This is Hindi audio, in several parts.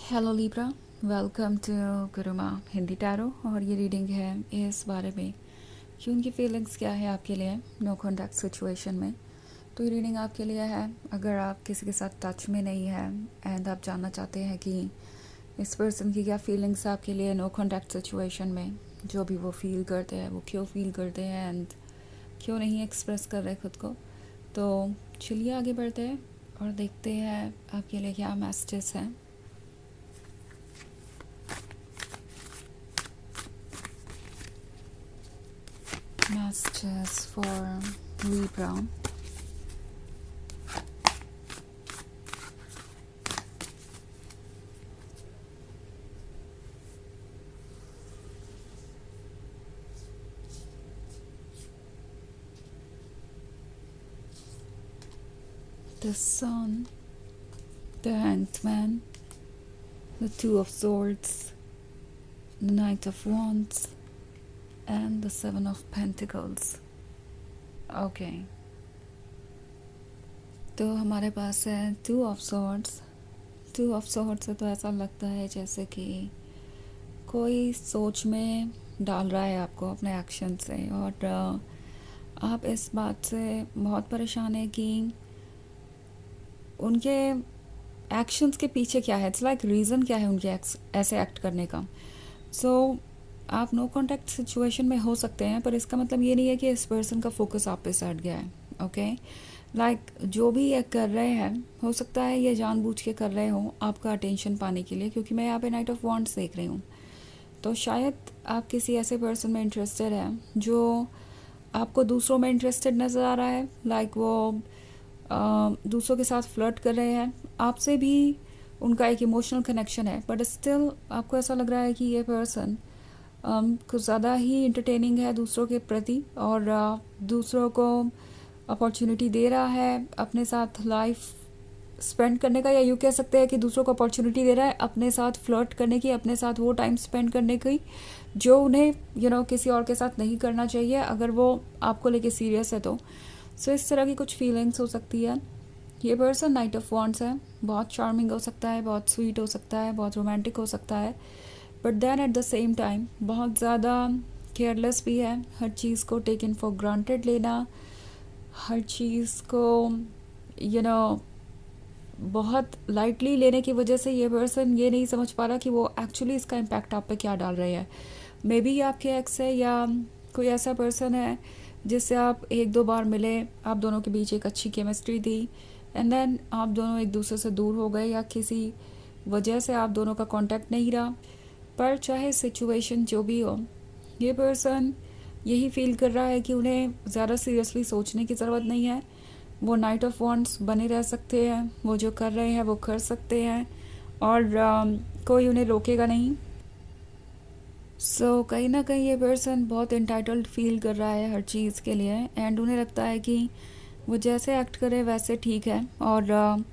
Hello Libra, welcome to Guruma Hindi tarot. और ये रीडिंग है इस बारे में कि उनकी फीलिंग्स क्या है आपके लिए नो कॉन्टैक्ट सिचुएशन में। तो ये रीडिंग आपके लिए है अगर आप किसी के साथ टच में नहीं है एंड आप जानना चाहते हैं कि इस पर्सन की क्या फीलिंग्स आपके लिए नो कॉन्टैक्ट सिचुएशन में, जो भी वो फील करते हैं वो क्यों फील करते हैं एंड क्यों नहीं एक्सप्रेस कर रहे खुद को। तो चलिए आगे बढ़ते हैं और देखते हैं आपके लिए क्या मैसेजेस हैं। Messages for Libra. The Sun, the Hanged Man, the Two of Swords, the Knight of Wands, and the Seven of Pentacles. Okay. तो हमारे पास है two of swords. Two of swords से तो ऐसा लगता है जैसे कि कोई सोच में डाल रहा है आपको अपने एक्शन से, और आप इस बात से बहुत परेशान है कि उनके एक्शंस के पीछे क्या है। इट्स लाइक रीज़न क्या है उनके ऐसे एक्ट करने का। सो आप नो कॉन्टैक्ट सिचुएशन में हो सकते हैं, पर इसका मतलब ये नहीं है कि इस पर्सन का फोकस आप पे से हट गया है। ओके, लाइक जो भी ये कर रहे हैं हो सकता है ये जानबूझ के कर रहे हो आपका अटेंशन पाने के लिए, क्योंकि मैं यहाँ पे नाइट ऑफ वॉन्ड्स देख रही हूँ। तो शायद आप किसी ऐसे पर्सन में इंटरेस्टेड हैं जो आपको दूसरों में इंटरेस्टेड नज़र आ रहा है। लाइक वो दूसरों के साथ फ्लर्ट कर रहे हैं, आपसे भी उनका एक इमोशनल कनेक्शन है, बट स्टिल आपको ऐसा लग रहा है कि ये पर्सन कुछ ज़्यादा ही इंटरटेनिंग है दूसरों के प्रति, और दूसरों को अपॉर्चुनिटी दे रहा है अपने साथ लाइफ स्पेंड करने का, या यूँ कह सकते हैं कि दूसरों को अपॉर्चुनिटी दे रहा है अपने साथ फ्लर्ट करने की, अपने साथ वो टाइम स्पेंड करने की जो उन्हें किसी और के साथ नहीं करना चाहिए अगर वो आपको लेके सीरियस है तो। सो इस तरह की कुछ फीलिंग्स हो सकती है। ये पर्सन नाइट ऑफ वॉन्ड्स है, बहुत चार्मिंग हो सकता है, बहुत स्वीट हो सकता है, बहुत रोमांटिक हो सकता है, but then at the same time बहुत ज़्यादा केयरलेस भी है। हर चीज़ को टेकन फॉर ग्रांटेड लेना, हर चीज़ को बहुत लाइटली लेने की वजह से ये पर्सन ये नहीं समझ पा रहा कि वो एक्चुअली इसका इम्पैक्ट आप पे क्या डाल रहे हैं। मे बी आपके एक्स है या कोई ऐसा पर्सन है जिससे आप एक दो बार मिले, आप दोनों के बीच एक अच्छी केमिस्ट्री थी, एंड देन आप दोनों एक दूसरे से दूर हो गए या किसी वजह से आप दोनों का कांटेक्ट नहीं रहा। पर चाहे सिचुएशन जो भी हो, ये पर्सन यही फील कर रहा है कि उन्हें ज़्यादा सीरियसली सोचने की ज़रूरत नहीं है। वो नाइट ऑफ वॉन्ड्स बने रह सकते हैं, वो जो कर रहे हैं वो कर सकते हैं, और कोई उन्हें रोकेगा नहीं। सो कहीं ना कहीं ये पर्सन बहुत इंटाइटल्ड फील कर रहा है हर चीज़ के लिए, एंड उन्हें लगता है कि वो जैसे एक्ट करे वैसे ठीक है। और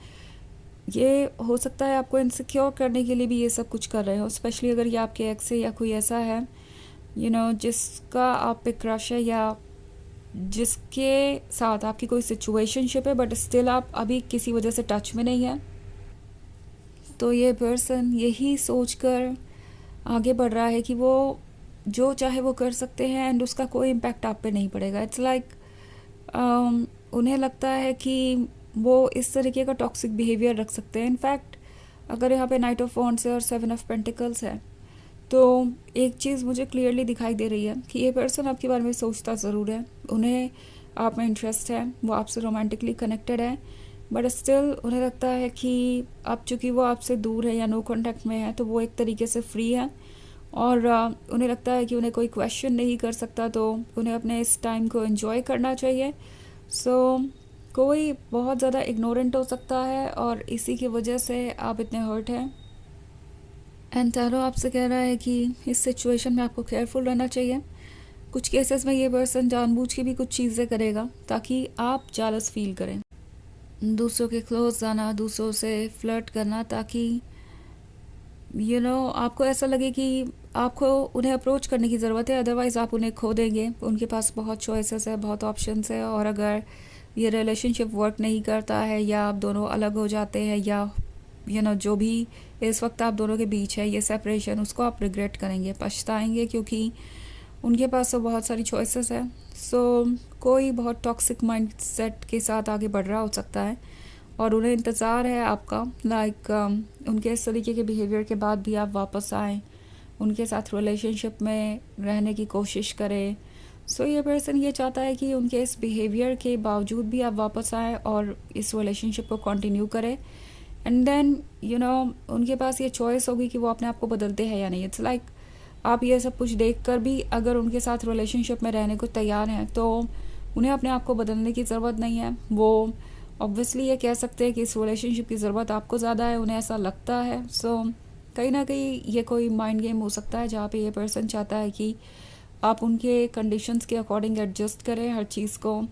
ये हो सकता है आपको इनसिक्योर करने के लिए भी ये सब कुछ कर रहे हो, स्पेशली अगर ये आपके एक्स से या कोई ऐसा है जिसका आप पे क्रश है, या जिसके साथ आपकी कोई सिचुएशनशिप है बट स्टिल आप अभी किसी वजह से टच में नहीं है। तो ये पर्सन यही सोचकर आगे बढ़ रहा है कि वो जो चाहे वो कर सकते हैं एंड उसका कोई इम्पैक्ट आप पे नहीं पड़ेगा। इट्स लाइक उन्हें लगता है कि वो इस तरीके का टॉक्सिक बिहेवियर रख सकते हैं। इनफैक्ट अगर यहाँ पे नाइट ऑफ वॉन्ड्स है और सेवन ऑफ पेंटिकल्स है, तो एक चीज़ मुझे क्लियरली दिखाई दे रही है कि ये पर्सन आपके बारे में सोचता ज़रूर है, उन्हें आप में इंटरेस्ट है, वो आपसे रोमांटिकली कनेक्टेड है, बट स्टिल उन्हें लगता है कि अब चूँकि वो आपसे दूर है या नो कांटेक्ट में है तो वो एक तरीके से फ्री है, और उन्हें लगता है कि उन्हें कोई क्वेश्चन नहीं कर सकता, तो उन्हें अपने इस टाइम को एंजॉय करना चाहिए। सो कोई बहुत ज़्यादा इग्नोरेंट हो सकता है और इसी की वजह से आप इतने हर्ट हैं। एंड टैरो आपसे कह रहा है कि इस सिचुएशन में आपको केयरफुल रहना चाहिए। कुछ केसेस में ये पर्सन जानबूझ के भी कुछ चीज़ें करेगा ताकि आप जालस फील करें, दूसरों के क्लोज जाना, दूसरों से फ्लर्ट करना, ताकि आपको ऐसा लगे कि आपको उन्हें अप्रोच करने की ज़रूरत है, अदरवाइज़ आप उन्हें खो देंगे। उनके पास बहुत चॉइसेस है, बहुत ऑप्शंस है, और अगर ये रिलेशनशिप वर्क नहीं करता है या आप दोनों अलग हो जाते हैं या जो भी इस वक्त आप दोनों के बीच है ये सेपरेशन, उसको आप रिग्रेट करेंगे, पछताएंगे, क्योंकि उनके पास तो बहुत सारी चॉइसेस है। कोई बहुत टॉक्सिक माइंडसेट के साथ आगे बढ़ रहा हो सकता है और उन्हें इंतज़ार है आपका, उनके इस तरीके के बिहेवियर के बाद भी आप वापस आएँ, उनके साथ रिलेशनशिप में रहने की कोशिश करें। ये पर्सन ये चाहता है कि उनके इस बिहेवियर के बावजूद भी आप वापस आएँ और इस रिलेशनशिप को कंटिन्यू करें। एंड देन उनके पास ये चॉइस होगी कि वो अपने आप को बदलते हैं या नहीं। इट्स लाइक आप ये सब कुछ देख कर भी अगर उनके साथ रिलेशनशिप में रहने को तैयार हैं तो उन्हें अपने आप को बदलने की ज़रूरत नहीं है। वो ऑब्वियसली ये कह सकते हैं कि इस रिलेशनशिप की ज़रूरत आपको ज़्यादा है, उन्हें ऐसा लगता है। कहीं ना कहीं ये कोई माइंड गेम हो सकता है जहाँ पे ये पर्सन चाहता है कि आप उनके कंडीशंस के अकॉर्डिंग एडजस्ट करें, हर चीज़ को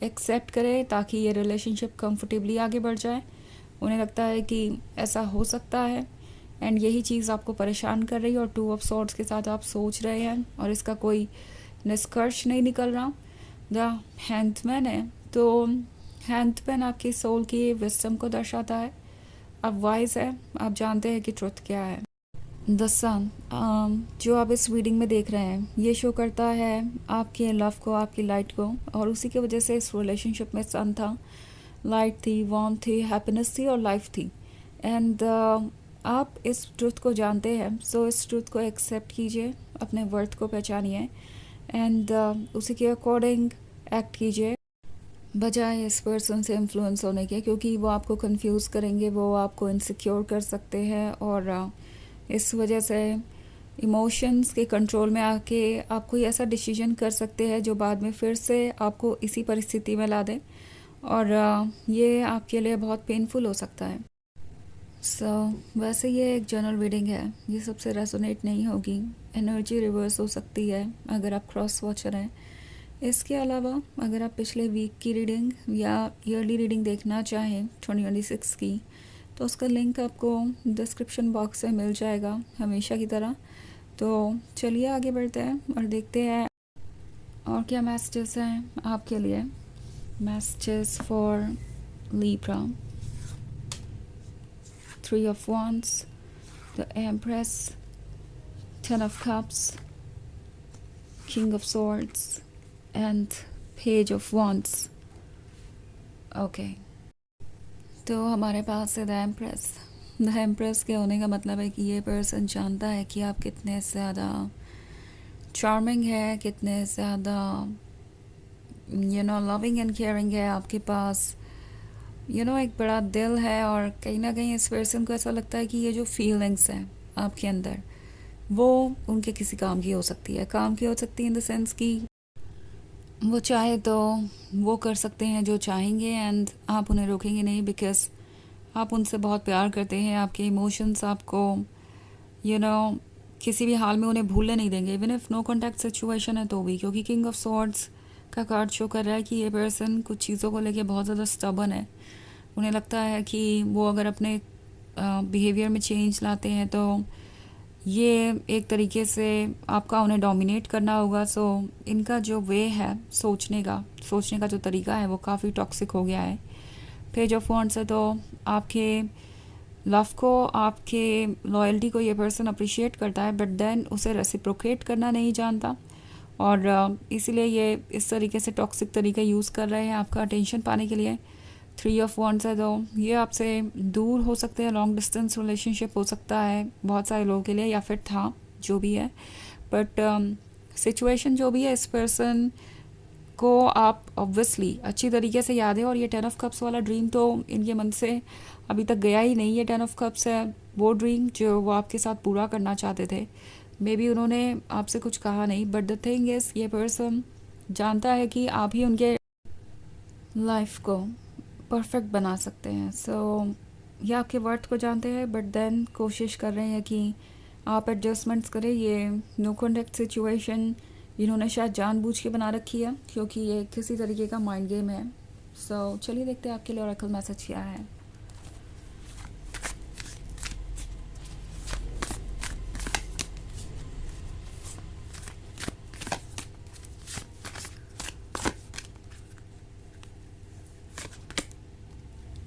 एक्सेप्ट करें ताकि ये रिलेशनशिप कंफर्टेबली आगे बढ़ जाए। उन्हें लगता है कि ऐसा हो सकता है एंड यही चीज़ आपको परेशान कर रही है और 2 ऑफ सॉर्ड्स के साथ आप सोच रहे हैं और इसका कोई निष्कर्ष नहीं निकल रहा। द हैंडमैन है, तो हैंडमैन आपकी सोल की विजडम को दर्शाता है। आप वाइज है, आप जानते हैं कि ट्रुथ क्या है। द सन जो आप इस रीडिंग में देख रहे हैं ये शो करता है आपके लव को, आपकी लाइट को, और उसी की वजह से इस रिलेशनशिप में सन था, लाइट थी, वार्म थी, हैप्पीनेस थी और लाइफ थी। एंड आप इस ट्रुथ को जानते हैं, इस ट्रुथ को एक्सेप्ट कीजिए, अपने वर्थ को पहचानिए एंड उसी के अकॉर्डिंग एक्ट कीजिए, बजाय इस पर्सन से इन्फ्लुएंस होने के, क्योंकि वो आपको कंफ्यूज करेंगे, वो आपको इनसिक्योर कर सकते हैं और इस वजह से इमोशंस के कंट्रोल में आके आप कोई ऐसा डिसीजन कर सकते हैं जो बाद में फिर से आपको इसी परिस्थिति में ला दे और ये आपके लिए बहुत पेनफुल हो सकता है। वैसे ये एक जनरल रीडिंग है, ये सबसे रेजोनेट नहीं होगी, एनर्जी रिवर्स हो सकती है अगर आप क्रॉस वॉचर हैं। इसके अलावा अगर आप पिछले वीक की रीडिंग या ईयरली रीडिंग देखना चाहें 2026 की, तो उसका लिंक आपको डिस्क्रिप्शन बॉक्स में मिल जाएगा हमेशा की तरह। तो चलिए आगे बढ़ते हैं और देखते हैं और क्या मैसेजेस हैं आपके लिए। Messages for Libra, 3 of Wands, the Empress, 10 of Cups, King of Swords and Page of Wands। Okay, तो हमारे पास है द एम्प्रेस। द एम्प्रेस के होने का मतलब है कि ये पर्सन जानता है कि आप कितने ज़्यादा चार्मिंग है, कितने ज़्यादा लविंग एंड केयरिंग है, आपके पास एक बड़ा दिल है और कहीं ना कहीं इस पर्सन को ऐसा लगता है कि ये जो फीलिंग्स हैं आपके अंदर वो उनके किसी काम की हो सकती है। काम की हो सकती है इन द सेंस कि वो चाहे तो वो कर सकते हैं जो चाहेंगे एंड आप उन्हें रोकेंगे नहीं, बिकॉज आप उनसे बहुत प्यार करते हैं। आपके इमोशंस आपको किसी भी हाल में उन्हें भूलने नहीं देंगे, even if no contact situation है तो भी, क्योंकि किंग ऑफ सॉर्ड्स का कार्ड शो कर रहा है कि ये पर्सन कुछ चीज़ों को लेके बहुत ज़्यादा स्टबर्न है। उन्हें लगता है कि वो अगर अपने बिहेवियर में चेंज लाते हैं तो ये एक तरीके से आपका उन्हें डोमिनेट करना होगा। इनका जो वे है सोचने का जो तरीका है वो काफ़ी टॉक्सिक हो गया है। पेज ऑफ वॉन्ड्स है, तो आपके लव को, आपके लॉयल्टी को ये पर्सन अप्रिशिएट करता है, बट देन उसे रेसिप्रोकेट करना नहीं जानता और इसीलिए ये इस तरीके से टॉक्सिक तरीका यूज़ कर रहे हैं आपका अटेंशन पाने के लिए। 3 ऑफ वॉन्ड्स है, तो ये आपसे दूर हो सकते हैं, लॉन्ग डिस्टेंस रिलेशनशिप हो सकता है बहुत सारे लोगों के लिए, या फिर था, जो भी है। बट सिचुएशन जो भी है, इस पर्सन को आप ऑब्वियसली अच्छी तरीके से याद है और ये 10 ऑफ कप्स वाला ड्रीम तो इनके मन से अभी तक गया ही नहीं। ये 10 ऑफ कप्स है वो ड्रीम जो वो आपके साथ पूरा करना चाहते थे। मे बी उन्होंने आपसे कुछ कहा नहीं, बट द थिंग इज़ ये पर्सन जानता है कि आप ही उनके लाइफ को परफेक्ट बना सकते हैं। ये आपके वर्थ को जानते हैं, बट देन कोशिश कर रहे हैं कि आप एडजस्टमेंट्स करें। ये नो कॉन्टैक्ट सिचुएशन इन्होंने शायद जानबूझ के बना रखी है, क्योंकि ये किसी तरीके का माइंड गेम है। चलिए देखते हैं आपके लिए ऑरेकल मैसेज क्या है।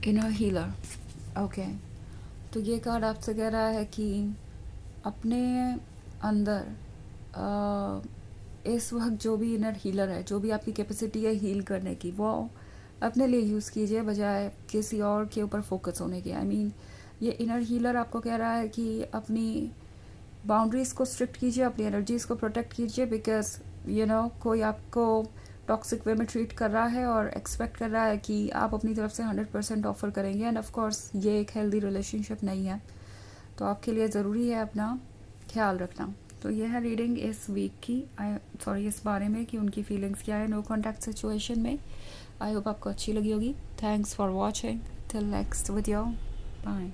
Inner healer, okay. तो ये कार्ड आपसे कह रहा है कि अपने अंदर इस वक्त जो भी इनर हीलर है, जो भी आपकी कैपेसिटी है हील करने की, वो अपने लिए यूज़ कीजिए बजाय किसी और के ऊपर फोकस होने के। आई मीन ये इनर हीलर आपको कह रहा है कि अपनी बाउंड्रीज़ को स्ट्रिक्ट कीजिए, अपनी एनर्जीज़ को प्रोटेक्ट कीजिए, बिकॉज कोई आपको टॉक्सिक वे में ट्रीट कर रहा है और एक्सपेक्ट कर रहा है कि आप अपनी तरफ से 100% ऑफर करेंगे, एंड ऑफ कोर्स ये एक हेल्दी रिलेशनशिप नहीं है। तो आपके लिए ज़रूरी है अपना ख्याल रखना। तो ये है रीडिंग इस वीक की, इस बारे में कि उनकी फीलिंग्स क्या है नो कॉन्टैक्ट सिचुएशन में। आई होप आपको अच्छी लगी होगी। Thanks for watching, till next video, bye.